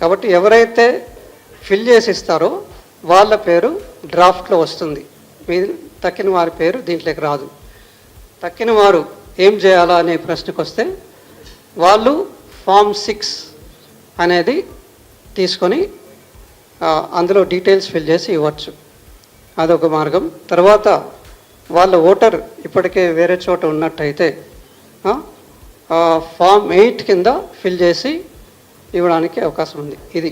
కాబట్టి ఎవరైతే ఫిల్ చేసి ఇస్తారో వాళ్ళ పేరు డ్రాఫ్ట్లో వస్తుంది, తక్కిన వారి పేరు దీంట్లోకి రాదు. తక్కిన వారు ఏం చేయాలా అనే ప్రశ్నకు వస్తే వాళ్ళు ఫామ్ 6 అనేది తీసుకొని అందులో డీటెయిల్స్ ఫిల్ చేసి ఇవ్వచ్చు. అదొక మార్గం. తర్వాత వాళ్ళ ఓటర్ ఇప్పటికే వేరే చోట ఉన్నట్టయితే ఫామ్ 8 కింద ఫిల్ చేసి ఇవ్వడానికి అవకాశం ఉంది. ఇది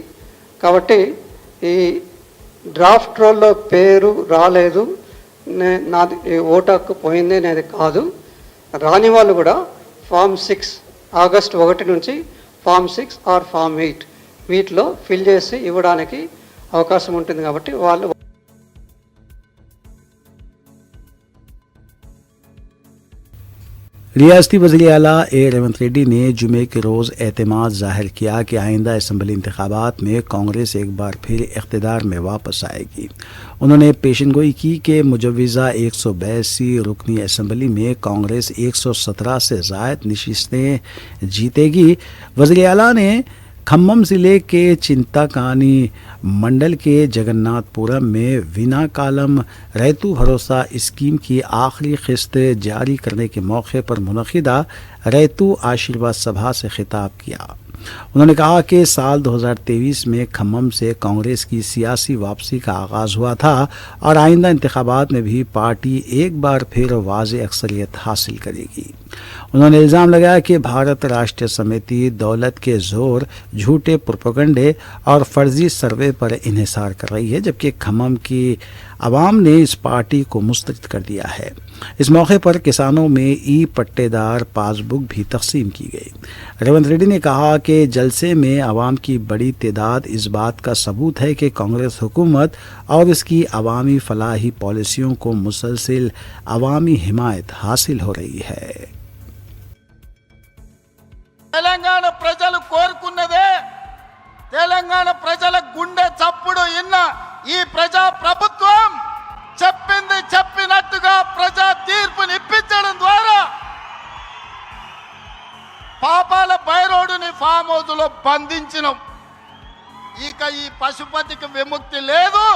కాబట్టి ఈ డ్రాఫ్ట్ రోల్లో పేరు రాలేదు, నాది ఓటు హక్కు పోయింది అనేది కాదు. రాని వాళ్ళు కూడా ఫామ్ 6 ఆగస్టు 1 నుంచి ఫామ్ 6 ఆర్ ఫామ్ 8 వీటిలో ఫిల్ చేసి ఇవ్వడానికి అవకాశం ఉంటుంది. కాబట్టి వాళ్ళు ریاستی وزیر اعلیٰ اے ریونت ریڈی نے جمعے کے روز اعتماد ظاہر کیا کہ آئندہ اسمبلی انتخابات میں کانگریس ایک بار پھر اقتدار میں واپس آئے گی۔ انہوں نے پیشن گوئی کی کہ مجوزہ 182 رکنی اسمبلی میں کانگریس 117 سے زائد نشستیں جیتے گی۔ وزیر اعلیٰ نے کھمم ضلع کے چنتاکانی منڈل کے جگن ناتھ پورم میں وینا کالم ریتو بھروسہ اسکیم کی آخری قسط جاری کرنے کے موقع پر منعقدہ ریتو آشیرواد سبھا سے خطاب کیا۔ انہوں نے کہا کہ سال 2023 میں کھمم سے کانگریس کی سیاسی واپسی کا آغاز ہوا تھا اور آئندہ انتخابات میں بھی پارٹی ایک بار پھر واضح اکثریت حاصل کرے گی۔ انہوں نے الزام لگایا کہ بھارت راشٹریہ سمیتی دولت کے زور، جھوٹے پروپیگنڈے اور فرضی سروے پر انحصار کر رہی ہے، جبکہ کھمم کی عوام نے اس پارٹی کو مسترد کر دیا ہے۔ اس موقع پر کسانوں میں ای پٹے دار پاس بک بھی تقسیم کی گئی۔ ریونت ریڈی نے کہا کہ جلسے میں عوام کی بڑی تعداد اس بات کا ثبوت ہے کہ کانگریس حکومت اور اس کی عوامی فلاحی پالیسیوں کو مسلسل عوامی حمایت حاصل ہو رہی ہے۔ తెలంగాణ ప్రజలు కోరుకున్నదే, తెలంగాణ ప్రజల గుండె చప్పుడు ఇన్న ఈ ప్రజా ప్రభుత్వం చెప్పింది చెప్పినట్టుగా ప్రజా తీర్పుని ఇప్పించడం ద్వారా పాపాల బైరోడుని ఫామ్ హౌస్ లో బంధించినాం। ఇక ఈ పశుపతికి విముక్తి లేదు।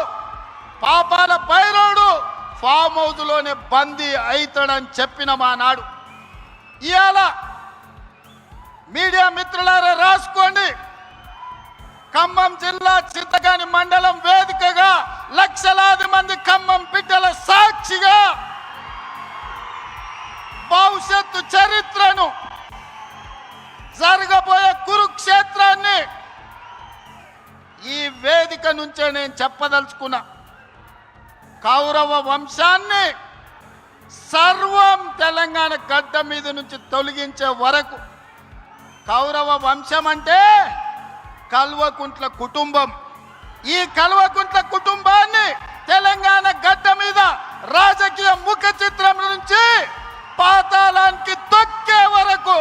పాపాల బైరోడు ఫామ్ హౌస్ లోనే బందీ అవుతాడని చెప్పిన మా నాడు ఇవాళ మీడియా మిత్రులారా రాసుకోండి, ఖమ్మం జిల్లా చింతకాని మండలం వేదికగా లక్షలాది మంది ఖమ్మం బిడ్డల సాక్షిగా భవిష్యత్తు చరిత్రను, జరగబోయే కురుక్షేత్రాన్ని ఈ వేదిక నుంచే నేను చెప్పదలుచుకున్నా। కౌరవ వంశాన్ని సర్వం తెలంగాణ గడ్డ మీద నుంచి తొలగించే వరకు, కౌరవ వంశం అంటే కల్వకుంట్ల కుటుంబం, ఈ కల్వకుంట్ల కుటుంబాన్ని తెలంగాణ గడ్డ మీద రాజకీయ ముఖ చిత్రం నుంచి పాతాళానికి తొక్కే వరకు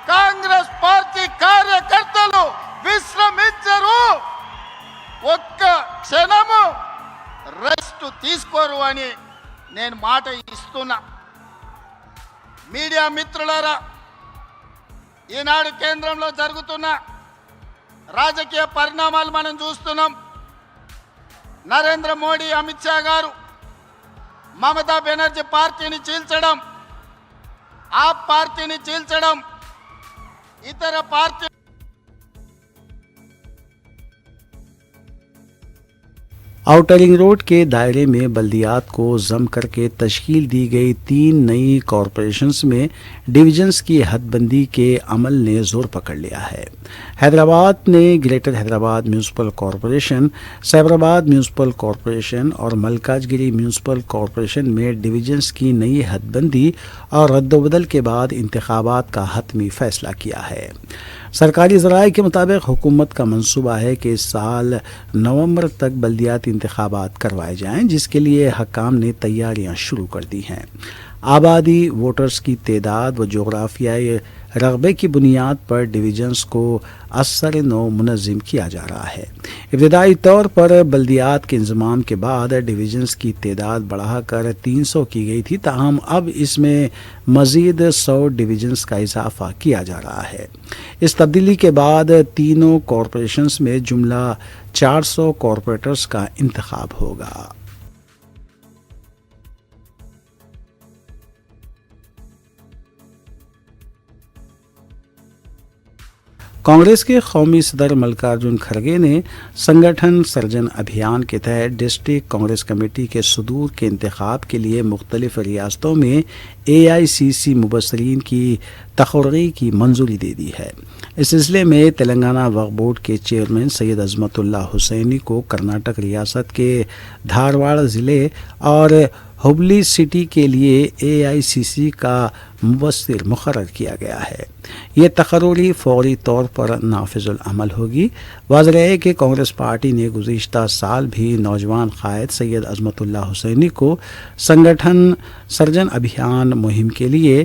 కాంగ్రెస్ పార్టీ కార్యకర్తలు విశ్రమించరు, ఒక్క క్షణము రెస్ట్ తీసుకోరు అని నేను మాట ఇస్తున్నా। మీడియా మిత్రులారా, ఈనాడు కేంద్రంలో జరుగుతున్న రాజకీయ పరిణామాలు మనం చూస్తున్నాం। నరేంద్ర మోడీ, అమిత్ షా గారు మమతా బెనర్జీ పార్టీని చీల్చడం, ఆప్ పార్టీని చీల్చడం, ఇతర పార్టీ آؤٹر رنگ روڈ کے دائرے میں بلدیات کو ضم کر کے تشکیل دی گئی 3 نئی کارپوریشنز میں ڈویژنز کی حد بندی کے عمل نے زور پکڑ لیا ہے۔ حیدرآباد نے greater Hyderabad municipal corporation, Cyberabad municipal corporation اور ملکاج گری میونسپل کارپوریشن میں ڈویژنز کی نئی حد بندی اور رد و بدل کے بعد انتخابات کا حتمی فیصلہ کیا ہے۔ سرکاری ذرائع کے مطابق حکومت کا منصوبہ ہے کہ اس سال نومبر تک بلدیاتی انتخابات کروائے جائیں، جس کے لیے حکام نے تیاریاں شروع کر دی ہیں۔ آبادی، ووٹرز کی تعداد و جغرافیائی رقبے کی بنیاد پر ڈویژنز کو اثر نو منظم کیا جا رہا ہے۔ ابتدائی طور پر بلدیات کے انضمام کے بعد ڈویژنز کی تعداد بڑھا کر 300 کی گئی تھی، تاہم اب اس میں مزید 100 ڈویژنز کا اضافہ کیا جا رہا ہے۔ اس تبدیلی کے بعد تینوں کارپوریشنز میں جملہ 400 کارپوریٹرز کا انتخاب ہوگا۔ کانگریس کے قومی صدر ملکارجن کھڑگے نے سنگٹھن سرجن ابھیان کے تحت ڈسٹرکٹ کانگریس کمیٹی کے صدور کے انتخاب کے لیے مختلف ریاستوں میں AICC مبصرین کی تقرری کی منظوری دے دی ہے۔ اس سلسلے میں تلنگانہ وقف بورڈ کے چیئرمین سید عظمت اللہ حسینی کو کرناٹک ریاست کے دھارواڑ ضلع اور ہبلی سٹی کے لیے AICC کا مبصر مقرر کیا گیا ہے۔ یہ تقرری فوری طور پر نافذ العمل ہوگی۔ واضح ہے کہ کانگریس پارٹی نے گزشتہ سال بھی نوجوان قائد سید عظمت اللہ حسینی کو سنگٹھن سرجن ابھیان مہم کے لیے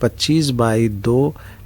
25/2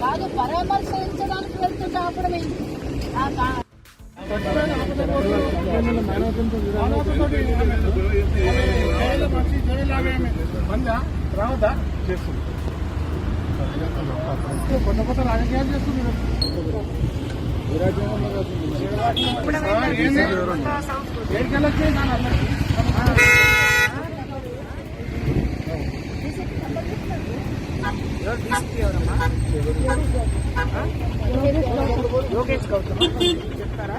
కాదు పరామర్శించడానికి వెళ్తుంటే అప్పుడు చెప్తారా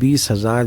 20,000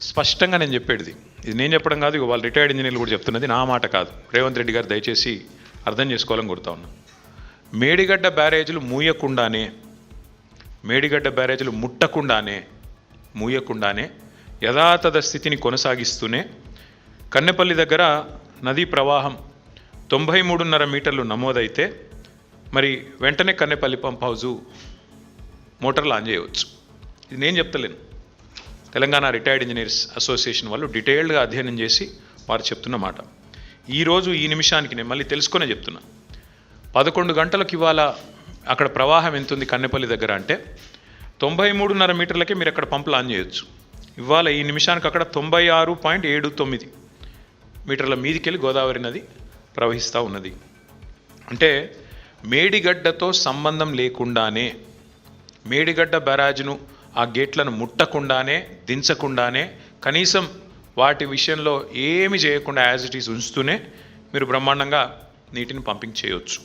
స్పష్టంగా నేను చెప్పేది ఇది నేను చెప్పడం కాదు, ఇక వాళ్ళు రిటైర్డ్ ఇంజనీర్లు కూడా చెప్తున్నది, నా మాట కాదు. రేవంత్ రెడ్డి గారు దయచేసి అర్థం చేసుకోవాలని కోరుతా ఉన్నా. మేడిగడ్డ బ్యారేజీలు మూయకుండానే యథాతథ స్థితిని కొనసాగిస్తూనే కన్నెపల్లి దగ్గర నదీ ప్రవాహం 93.5 మీటర్లు నమోదైతే మరి వెంటనే కన్నెపల్లి పంప్ హౌజు మోటార్లు ఆన్ చేయవచ్చు. ఇది నేను చెప్తలేను, తెలంగాణ రిటైర్డ్ ఇంజనీర్స్ అసోసియేషన్ వాళ్ళు డీటెయిల్డ్గా అధ్యయనం చేసి వారు చెప్తున్న మాట. ఈరోజు ఈ నిమిషానికి నేను మళ్ళీ తెలుసుకునే చెప్తున్నా, 11 గంటలకు ఇవాళ అక్కడ ప్రవాహం ఎంత ఉంది కన్నెపల్లి దగ్గర అంటే 93.5 మీటర్లకే మీరు అక్కడ పంపులు ఆన్ చేయొచ్చు. ఇవాళ ఈ నిమిషానికి అక్కడ 96.79 మీటర్ల మీదికెళ్ళి గోదావరి నది ప్రవహిస్తూ ఉన్నది. అంటే మేడిగడ్డతో సంబంధం లేకుండానే, మేడిగడ్డ బ్యారాజ్ను ఆ గేట్లను ముట్టకుండానే, దించకుండానే, కనీసం వాటి విషయంలో ఏమి చేయకుండా యాజ్ ఇట్ ఈజ్ ఉంచుతూనే మీరు బ్రహ్మాండంగా నీటిని పంపింగ్ చేయవచ్చు.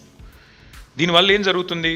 దీనివల్ల ఏం జరుగుతుంది?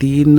3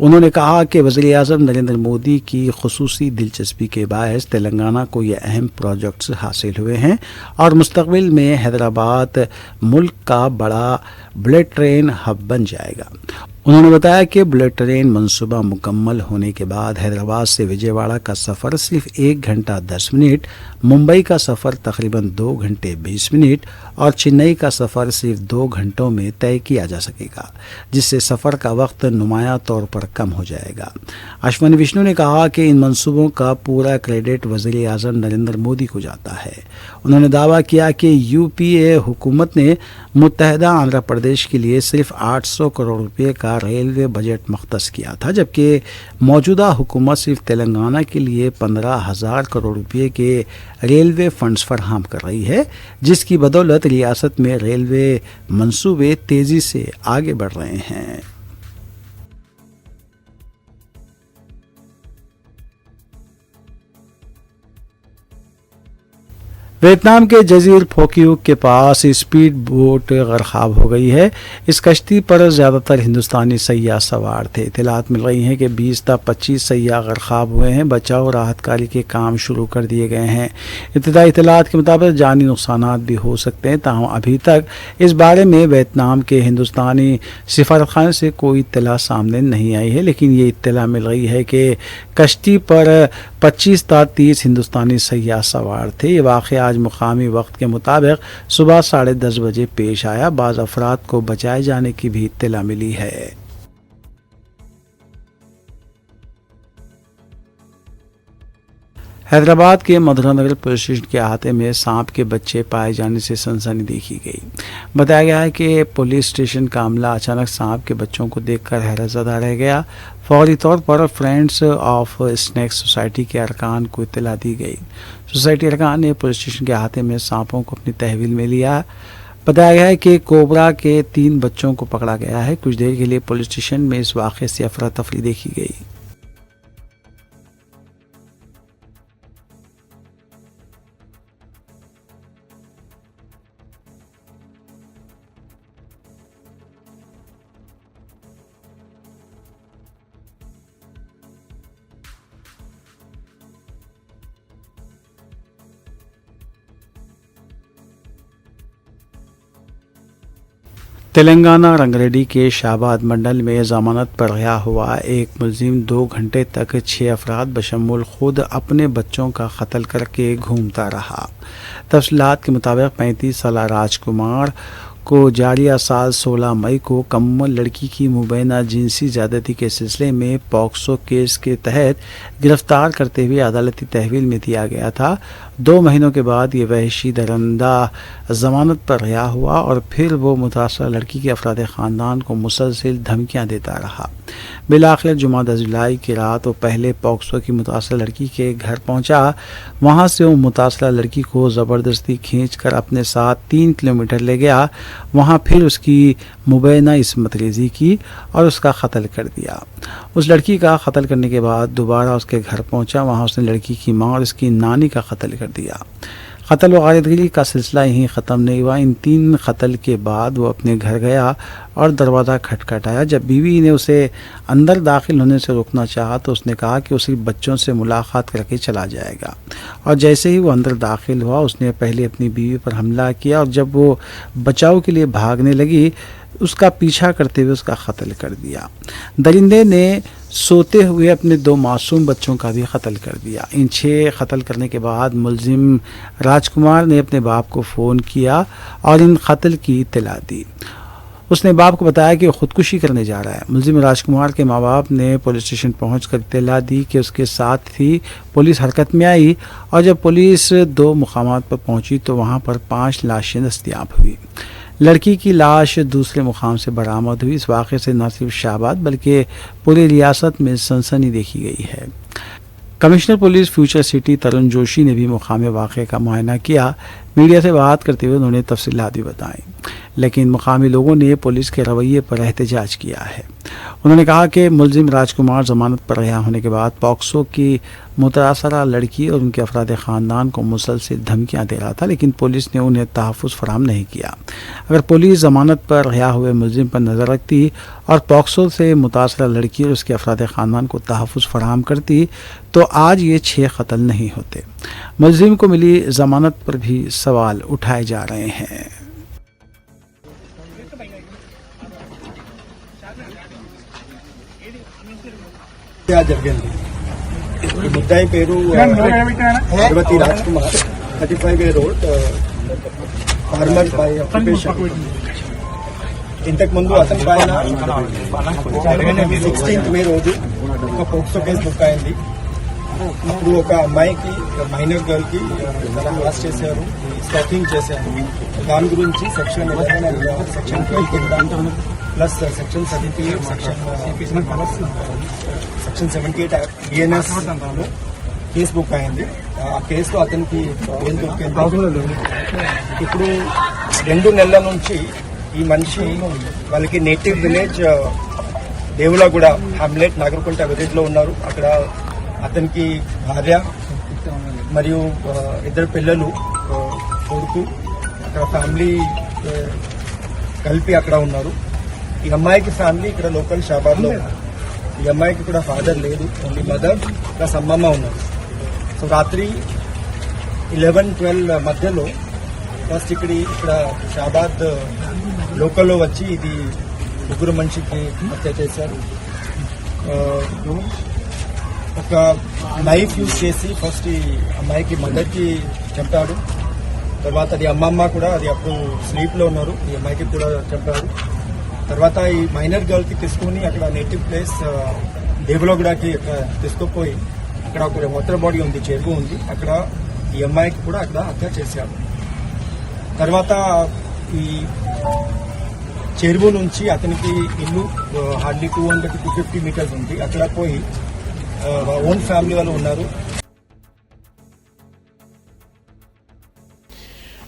انہوں نے کہا کہ وزیر اعظم نریندر مودی کی خصوصی دلچسپی کے باعث تلنگانہ کو یہ اہم پروجیکٹس حاصل ہوئے ہیں اور مستقبل میں حیدرآباد ملک کا بڑا بلیٹ ٹرین ہب بن جائے گا۔ انہوں نے بتایا کہ بلیٹ ٹرین منصوبہ مکمل ہونے کے بعد حیدرآباد سے وجے واڑہ کا سفر صرف 1 گھنٹہ 10 منٹ، ممبئی کا سفر تقریباً 2 گھنٹے 20 منٹ اور چنئی کا سفر صرف 2 گھنٹوں میں طے کیا جا سکے گا، جس سے سفر کا وقت نمایاں طور پر کم ہو جائے گا۔ اشونی وشنو نے کہا کہ ان منصوبوں کا پورا کریڈٹ وزیر اعظم نریندر مودی کو جاتا ہے۔ انہوں نے دعویٰ کیا کہ UPA حکومت نے متحدہ آندھرا پردیش کے لیے صرف 800 کروڑ روپے کا ریلوے بجٹ مختص کیا تھا، جبکہ موجودہ حکومت صرف تلنگانہ کے لیے 15,000 کروڑ روپے کے ریلوے فنڈز فراہم کر رہی ہے، جس کی بدولت ریاست میں ریلوے منصوبے تیزی سے آگے بڑھ رہے ہیں۔ ویتنام کے جزیر پھوکیوک کے پاس اسپیڈ بوٹ غرقاب ہو گئی ہے۔ اس کشتی پر زیادہ تر ہندوستانی سیاح سوار تھے۔ اطلاعات مل رہی ہیں کہ 20 تا 25 سیاح غرقاب ہوئے ہیں۔ بچاؤ اور راحت کاری کے کام شروع کر دیے گئے ہیں۔ ابتدائی اطلاعات کے مطابق جانی نقصانات بھی ہو سکتے ہیں، تاہم ابھی تک اس بارے میں ویتنام کے ہندوستانی سفارتخانے سے کوئی اطلاع سامنے نہیں آئی ہے، لیکن یہ اطلاع مل رہی ہے کہ کشتی پر 25 تا 30 ہندوستانی سیاح سوار تھے۔ یہ واقعہ آج مقامی وقت کے مطابق صبح 10:30 بجے پیش آیا۔ بعض افراد کو بچائے جانے کی بھی اطلاع ملی ہے۔ حیدرآباد کے مدھرا نگر پولیس اسٹیشن کے احاطے میں سانپ کے بچے پائے جانے سے سنسنی دیکھی گئی۔ بتایا گیا ہے کہ پولیس اسٹیشن کا عملہ اچانک سانپ کے بچوں کو دیکھ کر حیرت زدہ رہ گیا۔ فوری طور پر فرینڈز آف اسنیک سوسائٹی کے ارکان کو اطلاع دی گئی۔ سوسائٹی ارکان نے پولیس اسٹیشن کے احاطے میں سانپوں کو اپنی تحویل میں لیا۔ بتایا گیا ہے کہ کوبرا کے 3 بچوں کو پکڑا گیا ہے۔ کچھ دیر کے لیے پولیس اسٹیشن میں اس واقعے سے افراتفری دیکھی گئی۔ تلنگانہ رنگریڈی کے شہباد منڈل میں ضمانت پر رہا ہوا ایک ملزم 2 گھنٹے تک 6 افراد بشمول خود اپنے بچوں کا قتل کر کے گھومتا رہا۔ تفصیلات کے مطابق 35 سالہ راج کمار کو جاریہ سال 16 مئی کو کم لڑکی کی مبینہ جنسی زیادتی کے سلسلے میں پوکسو کیس کے تحت گرفتار کرتے ہوئے عدالتی تحویل میں دیا گیا تھا۔ 2 مہینوں کے بعد یہ وحشی درندہ ضمانت پر رہا ہوا اور پھر وہ متاثرہ لڑکی کے افراد خاندان کو مسلسل دھمکیاں دیتا رہا۔ بالآخر جمعہ 10 جولائی کی رات وہ پہلے پوکسو کی متاثرہ لڑکی کے گھر پہنچا۔ وہاں سے وہ متاثرہ لڑکی کو زبردستی کھینچ کر اپنے ساتھ 3 کلومیٹر لے گیا۔ وہاں پھر اس کی مبینہ عصمت ریزی کی اور اس کا قتل کر دیا۔ اس لڑکی کا قتل کرنے کے بعد دوبارہ اس کے گھر پہنچا۔ وہاں اس نے لڑکی کی ماں اور اس کی نانی کا قتل کر دیا۔ قتل و غارتگری کا سلسلہ یہیں ختم نہیں ہوا۔ ان 3 قتل کے بعد وہ اپنے گھر گیا اور دروازہ کھٹکھٹایا۔ جب بیوی نے اسے اندر داخل ہونے سے روکنا چاہا تو اس نے کہا کہ وہ صرف بچوں سے ملاقات کر کے چلا جائے گا، اور جیسے ہی وہ اندر داخل ہوا اس نے پہلے اپنی بیوی پر حملہ کیا اور جب وہ بچاؤ کے لیے بھاگنے لگی اس کا پیچھا کرتے ہوئے اس کا قتل کر دیا۔ درندے نے سوتے ہوئے اپنے 2 معصوم بچوں کا بھی قتل کر دیا۔ ان 6 قتل کرنے کے بعد ملزم راج کمار نے اپنے باپ کو فون کیا اور ان قتل کی اطلاع دی۔ اس نے باپ کو بتایا کہ وہ خودکشی کرنے جا رہا ہے۔ ملزم راج کمار کے ماں باپ نے پولیس اسٹیشن پہنچ کر اطلاع دی کہ اس کے ساتھ ہی پولیس حرکت میں آئی، اور جب پولیس 2 مقامات پر پہنچی تو وہاں پر 5 لاشیں دستیاب ہوئی۔ لڑکی کی لاش دوسرے مقام سے برآمد ہوئی۔ اس واقعے سے نہ صرف شہباد بلکہ پوری ریاست میں سنسنی دیکھی گئی ہے۔ کمشنر پولیس فیوچر سٹی ترون جوشی نے بھی مقام واقعے کا معائنہ کیا۔ میڈیا سے بات کرتے ہوئے انہوں نے تفصیلات بھی بتائیں، لیکن مقامی لوگوں نے پولیس کے رویے پر احتجاج کیا ہے۔ انہوں نے کہا کہ ملزم راجکمار ضمانت پر رہا ہونے کے بعد پاکسو کی متاثرہ لڑکی اور ان کے افراد خاندان کو مسلسل دھمکیاں دے رہا تھا، لیکن پولیس نے انہیں تحفظ فراہم نہیں کیا۔ اگر پولیس ضمانت پر رہا ہوئے ملزم پر نظر رکھتی اور پاکسو سے متاثرہ لڑکی اور اس کے افراد خاندان کو تحفظ فراہم کرتی تو آج یہ 6 قتل نہیں ہوتے۔ ملزم کو ملی ضمانت پر بھی سوال اٹھائے جا رہے ہیں۔ జరిగింది ఈ ముద్దాయి పేరు Revathi Raj Kumar 35 year old farmer by occupation ఇంతకు ముందు అతని పైన 16th మే రోజు ఒక పోక్సో కేసు బుక్ అయింది అప్పుడు ఒక అమ్మాయికి మైనర్ గర్ల్ కి అరెస్ట్ చేశారు స్టాకింగ్ చేశారు దాని గురించి సెక్షన్ 11 సెక్షన్ 12 కింద plus section 78 section 78 BNS case book అయింది ఆ కేసులో అతనికి ఏం దొరికింది ఇప్పుడు 2 నెలల నుంచి ఈ మనిషి వాళ్ళకి native village దేవులగూడ Hamlet Nagarakunta village లో ఉన్నారు అక్కడ అతనికి భార్య మరియు 2 పిల్లలు కొడుకు అక్కడ ఫ్యామిలీ కలిపి అక్కడ ఉన్నారు ఈ అమ్మాయికి ఫ్యామిలీ ఇక్కడ లోకల్ షాబాద్ లో ఉన్నారు ఈ అమ్మాయికి కూడా ఫాదర్ లేదు ఓన్లీ మదర్ ప్లస్ అమ్మమ్మ ఉన్నారు సో రాత్రి 11-12 మధ్యలో ఫస్ట్ ఇక్కడ షాబాద్ లోకల్లో వచ్చి ఇది 3 మనిషికి హత్య చేశారు ఒక నైఫ్ యూజ్ చేసి ఫస్ట్ ఈ అమ్మాయికి మదర్కి చంపాడు తర్వాత అది అమ్మమ్మ కూడా అది అప్పుడు స్లీప్ లో ఉన్నారు ఈ అమ్మాయికి కూడా చంపాడు తర్వాత ఈ మైనర్ గర్ల్ కి తీసుకుని అక్కడ నేటివ్ ప్లేస్ దేవలోగూడకి తీసుకుపోయి అక్కడ ఒక వాటర్ బాడీ ఉంది చెరువు ఉంది అక్కడ ఈ అమ్మాయికి కూడా అక్కడ హత్య చేశారు తర్వాత ఈ చెరువు నుంచి అతనికి ఇల్లు హార్డ్లీ 200-250 మీటర్స్ ఉంది అక్కడ పోయి ఓన్ ఫ్యామిలీ వాళ్ళు ఉన్నారు।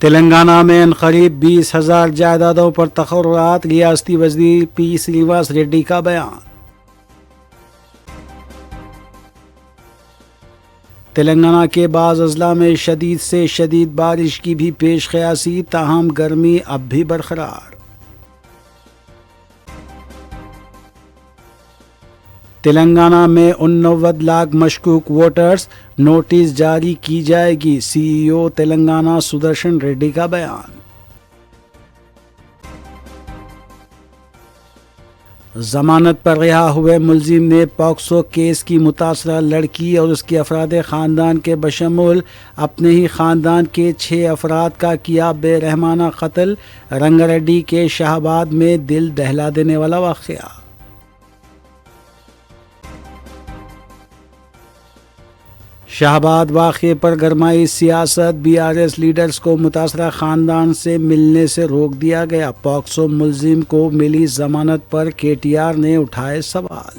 تلنگانہ میں عنقریب 20,000 جائیدادوں پر تقررات، ریاستی وزیر پی سرینواس ریڈی کا بیان۔ تلنگانہ کے بعض اضلاع میں شدید سے شدید بارش کی بھی پیش قیاسی، تاہم گرمی اب بھی برقرار۔ تلنگانہ میں 89 لاکھ مشکوک ووٹرز، نوٹس جاری کی جائے گی، سی ای او تلنگانہ سدرشن ریڈی کا بیان۔ ضمانت پر رہا ہوئے ملزم نے پاکسو کیس کی متاثرہ لڑکی اور اس کے افراد خاندان کے بشمول اپنے ہی خاندان کے 6 افراد کا کیا بے رحمانہ قتل، رنگا ریڈی کے شہاباد میں دل دہلا دینے والا واقعہ۔ شہاباد واقعے پر گرمائی سیاست، بی آر ایس لیڈرز کو متاثرہ خاندان سے ملنے سے روک دیا گیا، پاکسو ملزم کو ملی ضمانت پر کے ٹی آر نے اٹھائے سوال۔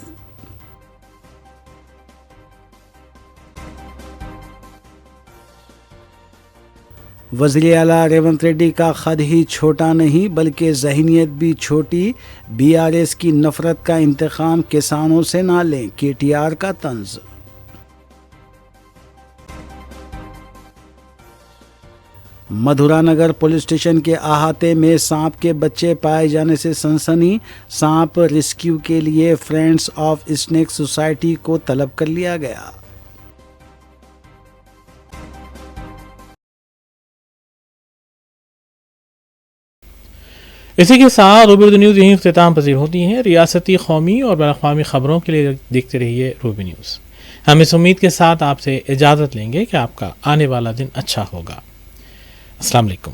وزیر اعلیٰ ریونت ریڈی کا خد ہی چھوٹا نہیں بلکہ ذہنیت بھی چھوٹی، بی آر ایس کی نفرت کا انتقام کسانوں سے نہ لیں، کے ٹی آر کا طنز۔ مدھورا نگر پولیس اسٹیشن کے احاطے میں سانپ کے بچے پائے جانے سے سنسنی، سانپ ریسکیو کے لیے فرینڈز آف اسنیک سوسائٹی کو طلب کر لیا گیا۔ اسی کے ساتھ روبی اردو نیوز یہیں اختتام پذیر ہوتی ہیں۔ ریاستی، قومی اور بین الاقوامی خبروں کے لیے دیکھتے رہیے روبی نیوز۔ ہم اس امید کے ساتھ آپ سے اجازت لیں گے کہ آپ کا آنے والا دن اچھا ہوگا۔ السلام علیکم۔